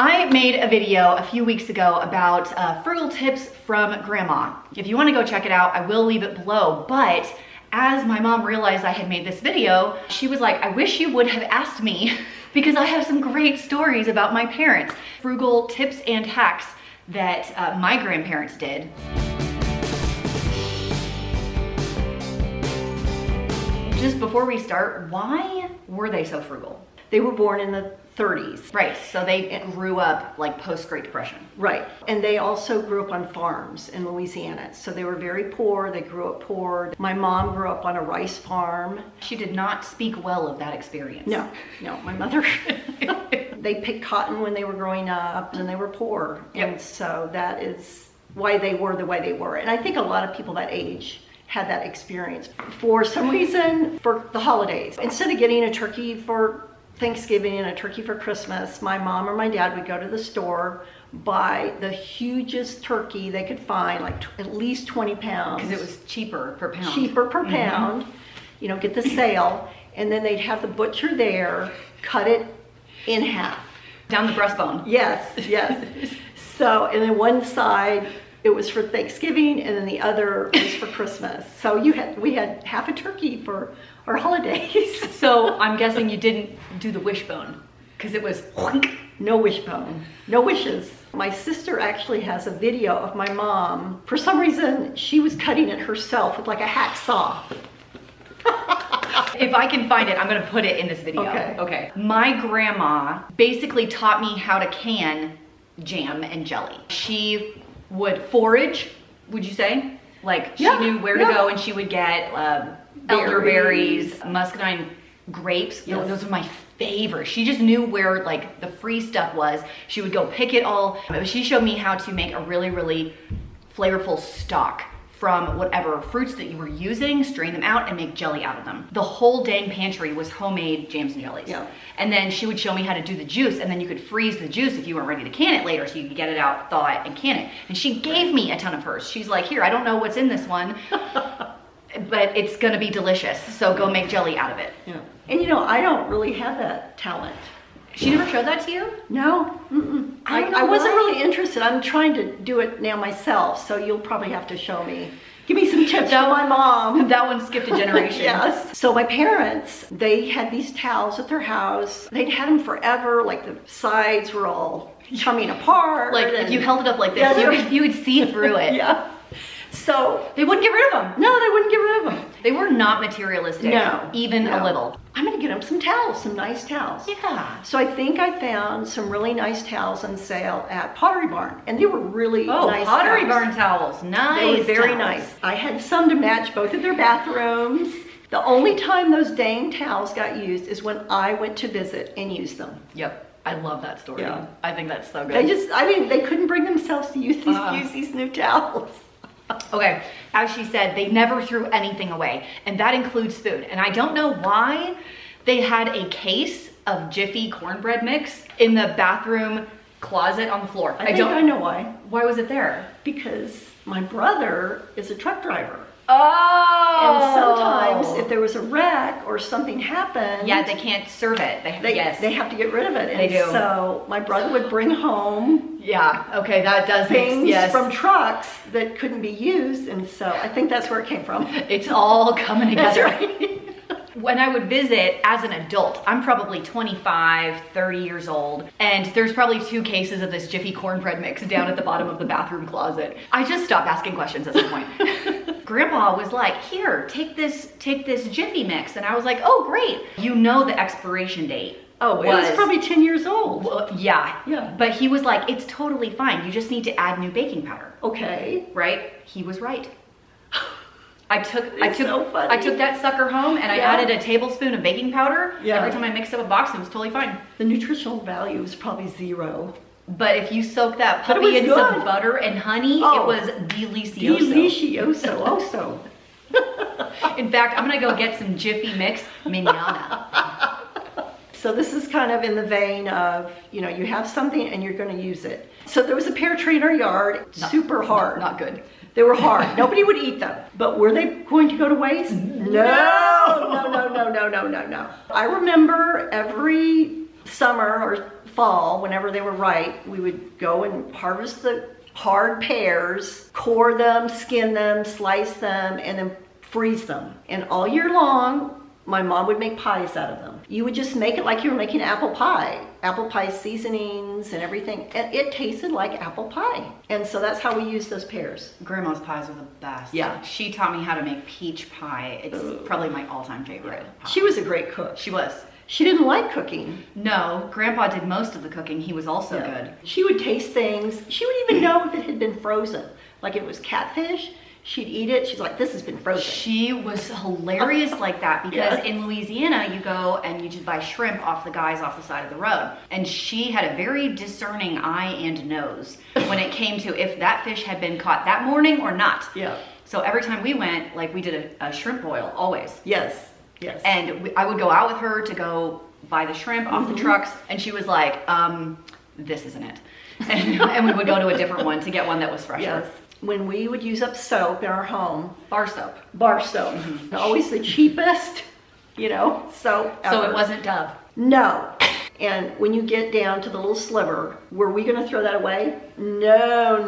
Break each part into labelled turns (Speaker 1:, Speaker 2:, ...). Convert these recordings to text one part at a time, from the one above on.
Speaker 1: I made a video a few weeks ago about frugal tips from Grandma. If you want to go check it out, I will leave it below. But as my mom realized I had made this video, she was like, I wish you would have asked me because I have some great stories about my parents. Frugal tips and hacks that my grandparents did. Just before we start, why were they so frugal?
Speaker 2: They were born in the 30s.
Speaker 1: Right, so they grew up like post-Great Depression.
Speaker 2: Right, and they also grew up on farms in Louisiana. So they were very poor, they grew up poor. My mom grew up on a rice farm.
Speaker 1: She did not speak well of that experience.
Speaker 2: No, my mother, they picked cotton when they were growing up and they were poor.
Speaker 1: Yep.
Speaker 2: And so that is why they were the way they were. And I think a lot of people that age had that experience. For some reason, for the holidays, instead of getting a turkey for Thanksgiving and a turkey for Christmas, my mom or my dad would go to the store, buy the hugest turkey they could find, like at least 20 pounds.
Speaker 1: Because it was cheaper per pound.
Speaker 2: Cheaper per pound, you know, get the sale, and then they'd have the butcher there, cut it in half.
Speaker 1: Down the breastbone.
Speaker 2: Yes, yes. So, and then one side, it was for Thanksgiving, and then the other was for Christmas. So we had half a turkey for our holidays.
Speaker 1: So I'm guessing you didn't do the wishbone because it was
Speaker 2: no wishbone, no wishes. My sister actually has a video of my mom. For some reason, she was cutting it herself with like a hacksaw.
Speaker 1: If I can find it, I'm gonna put it in this video. Okay. My grandma basically taught me how to can jam and jelly. She would forage, would you say? Like she knew where to go, and she would get elderberries, muscadine grapes.
Speaker 2: Yes.
Speaker 1: Those are my favorite. She just knew where like the free stuff was. She would go pick it all. She showed me how to make a really, really flavorful stock from whatever fruits that you were using, strain them out and make jelly out of them. The whole dang pantry was homemade jams and jellies.
Speaker 2: Yeah.
Speaker 1: And then she would show me how to do the juice, and then you could freeze the juice if you weren't ready to can it later, so you could get it out, thaw it, and can it. And she gave me a ton of hers. She's like, here, I don't know what's in this one, but it's gonna be delicious, so go make jelly out of it.
Speaker 2: Yeah. And you know, I don't really have that talent.
Speaker 1: She never showed that to you?
Speaker 2: No, I wasn't really interested. I'm trying to do it now myself, so you'll probably have to show me. Give me some tips from my mom.
Speaker 1: That one skipped a generation.
Speaker 2: Yes. So my parents, they had these towels at their house. They'd had them forever, like the sides were all coming apart.
Speaker 1: Like if you held it up like this, you would see through it.
Speaker 2: Yeah. So
Speaker 1: they wouldn't get rid of them.
Speaker 2: No, they wouldn't get rid of them.
Speaker 1: They were not materialistic.
Speaker 2: No.
Speaker 1: Even a little.
Speaker 2: I'm gonna get them some towels, some nice towels.
Speaker 1: Yeah.
Speaker 2: So I think I found some really nice towels on sale at Pottery Barn, and they were really nice.
Speaker 1: Oh, Pottery
Speaker 2: towels.
Speaker 1: Barn towels, nice.
Speaker 2: They were very
Speaker 1: towels.
Speaker 2: nice. I had some to match both of their bathrooms. The only time those dang towels got used is when I went to visit and used them.
Speaker 1: Yep, I love that story.
Speaker 2: Yeah.
Speaker 1: I think that's so good.
Speaker 2: They couldn't bring themselves to use these new towels.
Speaker 1: Okay, as she said, they never threw anything away, and that includes food. And I don't know why they had a case of Jiffy cornbread mix in the bathroom closet on the floor.
Speaker 2: I know why.
Speaker 1: Why was it there?
Speaker 2: Because my brother is a truck driver.
Speaker 1: Oh!
Speaker 2: And sometimes if there was a wreck or something happened,
Speaker 1: yeah, they can't serve it. They
Speaker 2: have to get rid of it.
Speaker 1: They do.
Speaker 2: So my brother would bring home
Speaker 1: okay, that does
Speaker 2: things from trucks that couldn't be used, and so I think that's where it came from.
Speaker 1: It's all coming together.
Speaker 2: That's right.
Speaker 1: When I would visit as an adult, I'm probably 25, 30 years old, and there's probably 2 cases of this Jiffy cornbread mix down at the bottom of the bathroom closet. I just stopped asking questions at some point. Grandpa was like, here, take this Jiffy mix. And I was like, oh, great. You know the expiration date.
Speaker 2: Oh, it was probably 10 years old.
Speaker 1: Well, yeah. But he was like, it's totally fine. You just need to add new baking powder.
Speaker 2: Okay.
Speaker 1: Right? He was right. I took
Speaker 2: so funny.
Speaker 1: I took that sucker home and I added a tablespoon of baking powder.
Speaker 2: Yeah.
Speaker 1: Every time I mixed up a box, it was totally fine.
Speaker 2: The nutritional value was probably 0.
Speaker 1: But if you soak that puppy in some butter and honey, it was delicioso.
Speaker 2: Delicioso, also.
Speaker 1: In fact, I'm gonna go get some Jiffy mix manana.
Speaker 2: So this is kind of in the vein of, you know, you have something and you're going to use it. So there was a pear tree in our yard, super hard.
Speaker 1: Not good.
Speaker 2: They were hard. Nobody would eat them. But were they going to go to waste? No. I remember every summer or fall, whenever they were ripe, we would go and harvest the hard pears, core them, skin them, slice them, and then freeze them. And all year long, my mom would make pies out of them. You would just make it like you were making apple pie seasonings and everything. And it tasted like apple pie. And so that's how we use those pears.
Speaker 1: Grandma's pies are the best.
Speaker 2: Yeah.
Speaker 1: She taught me how to make peach pie. It's probably my all-time favorite pie.
Speaker 2: She was a great cook.
Speaker 1: She was.
Speaker 2: She didn't like cooking.
Speaker 1: No, Grandpa did most of the cooking. He was also good.
Speaker 2: She would taste things. She would even know if it had been frozen. Like if it was catfish, she'd eat it. She's like, this has been frozen.
Speaker 1: She was hilarious like that because in Louisiana, you go and you just buy shrimp off the guys off the side of the road. And she had a very discerning eye and nose when it came to if that fish had been caught that morning or not.
Speaker 2: Yeah.
Speaker 1: So every time we went, like we did a shrimp boil, always.
Speaker 2: Yes. Yes.
Speaker 1: And I would go out with her to go buy the shrimp off the trucks. And she was like, this isn't it. And we would go to a different one to get one that was fresher.
Speaker 2: Yes. When we would use up soap in our home,
Speaker 1: Bar soap.
Speaker 2: Always the cheapest, soap ever.
Speaker 1: So it wasn't Dove.
Speaker 2: No. And when you get down to the little sliver, were we going to throw that away? No.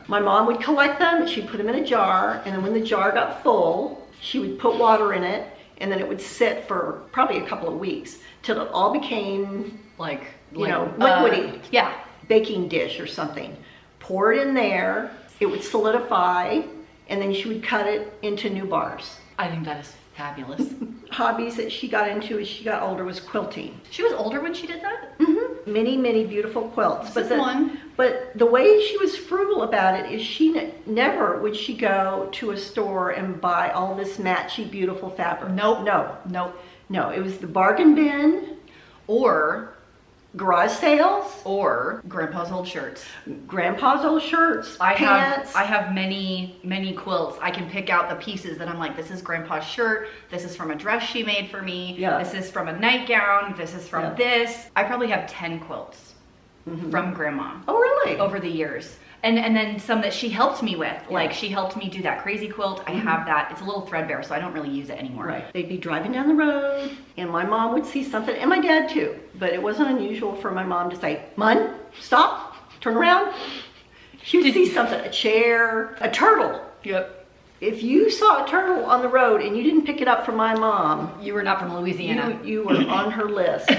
Speaker 2: My mom would collect them, she'd put them in a jar, and then when the jar got full, she would put water in it, and then it would sit for probably a couple of weeks till it all became liquidy.
Speaker 1: Yeah.
Speaker 2: Baking dish or something. Pour it in there, it would solidify, and then she would cut it into new bars.
Speaker 1: I think that is fabulous.
Speaker 2: Hobbies that she got into as she got older was quilting.
Speaker 1: She was older when she did that?
Speaker 2: Mm-hmm. Many beautiful quilts.
Speaker 1: But
Speaker 2: the way she was frugal about it is she never would she go to a store and buy all this matchy beautiful fabric.
Speaker 1: Nope.
Speaker 2: No, it was the bargain bin
Speaker 1: or
Speaker 2: garage sales
Speaker 1: or Grandpa's old shirts.
Speaker 2: Pants.
Speaker 1: I have many quilts. I can pick out the pieces that I'm like, this is Grandpa's shirt. This is from a dress she made for me.
Speaker 2: Yeah.
Speaker 1: This is from a nightgown. This is from this. I probably have 10 quilts from Grandma.
Speaker 2: Oh, really?
Speaker 1: Over the years. And then some that she helped me with. Like she helped me do that crazy quilt. I have that. It's a little threadbare, so I don't really use it anymore.
Speaker 2: Right. They'd be driving down the road, and my mom would see something, and my dad too. But it wasn't unusual for my mom to say, "Mun, stop, turn around." She would see something, a chair, a turtle.
Speaker 1: Yep.
Speaker 2: If you saw a turtle on the road and you didn't pick it up from my mom,
Speaker 1: you were not from Louisiana.
Speaker 2: You were on her list.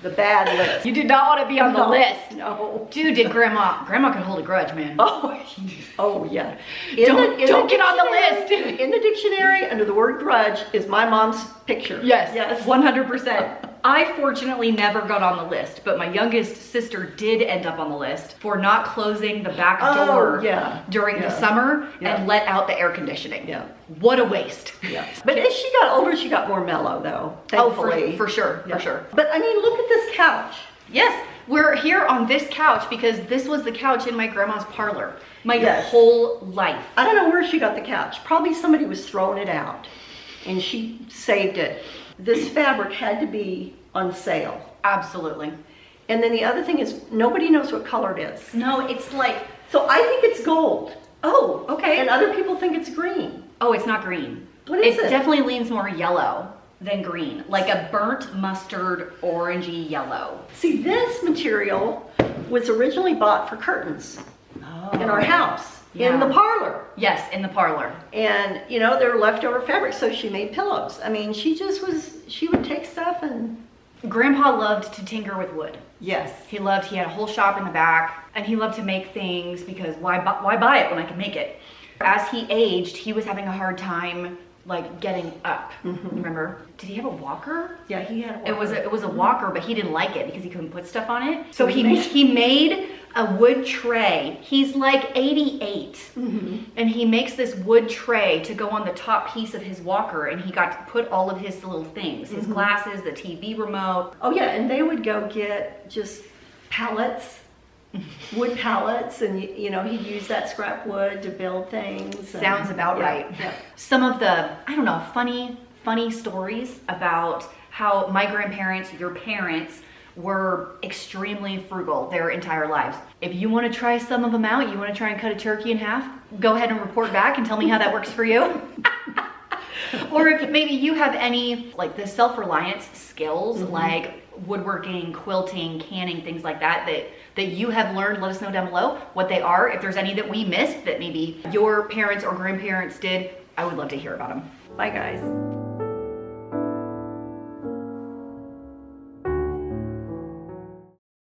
Speaker 2: The bad list.
Speaker 1: You did not want to be on the list.
Speaker 2: No.
Speaker 1: Dude, did Grandma could hold a grudge, man.
Speaker 2: Oh yeah.
Speaker 1: Don't get on the list.
Speaker 2: In the dictionary, under the word grudge, is my mom's picture.
Speaker 1: Yes. 100%. I fortunately never got on the list, but my youngest sister did end up on the list for not closing the back door during the summer and let out the air conditioning.
Speaker 2: Yeah.
Speaker 1: What a waste.
Speaker 2: Yeah. But as she got older, she got more mellow though, thankfully.
Speaker 1: Oh, for sure.
Speaker 2: But I mean, look at this couch.
Speaker 1: Yes, we're here on this couch because this was the couch in my grandma's parlor my
Speaker 2: Yes.
Speaker 1: whole life.
Speaker 2: I don't know where she got the couch. Probably somebody was throwing it out and she saved it. This fabric had to be on sale.
Speaker 1: Absolutely.
Speaker 2: And then the other thing is nobody knows what color it is.
Speaker 1: No, it's like,
Speaker 2: So I think it's gold.
Speaker 1: oh, okay.
Speaker 2: And other people think it's green.
Speaker 1: Oh, it's not green.
Speaker 2: What is it?
Speaker 1: It definitely leans more yellow than green, like a burnt mustard orangey yellow.
Speaker 2: See, this material was originally bought for curtains in our house, in the parlor.
Speaker 1: Yes, in the parlor.
Speaker 2: And, they're leftover fabric, so she made pillows. I mean, she would take stuff and...
Speaker 1: Grandpa loved to tinker with wood.
Speaker 2: Yes.
Speaker 1: He had a whole shop in the back, and he loved to make things because why buy it when I can make it? As he aged, he was having a hard time getting up. Remember? Did he have a walker?
Speaker 2: Yeah, he had a walker.
Speaker 1: It was a walker, but he didn't like it because he couldn't put stuff on it. So he made a wood tray. He's like 88. And he makes this wood tray to go on the top piece of his walker, and he got to put all of his little things, his glasses, the TV remote.
Speaker 2: Oh yeah, and they would go get just pallets, wood pallets, and he'd use that scrap wood to build things.
Speaker 1: Sounds about right.
Speaker 2: Yeah.
Speaker 1: Some of the, funny stories about how my grandparents, your parents, were extremely frugal their entire lives. If you want to try some of them out, you want to try and cut a turkey in half, go ahead and report back and tell me how that works for you. Or if maybe you have any, the self-reliance skills, like woodworking, quilting, canning, things like that, that you have learned. Let us know down below what they are. If there's any that we missed that maybe your parents or grandparents did, I would love to hear about them.
Speaker 2: Bye guys.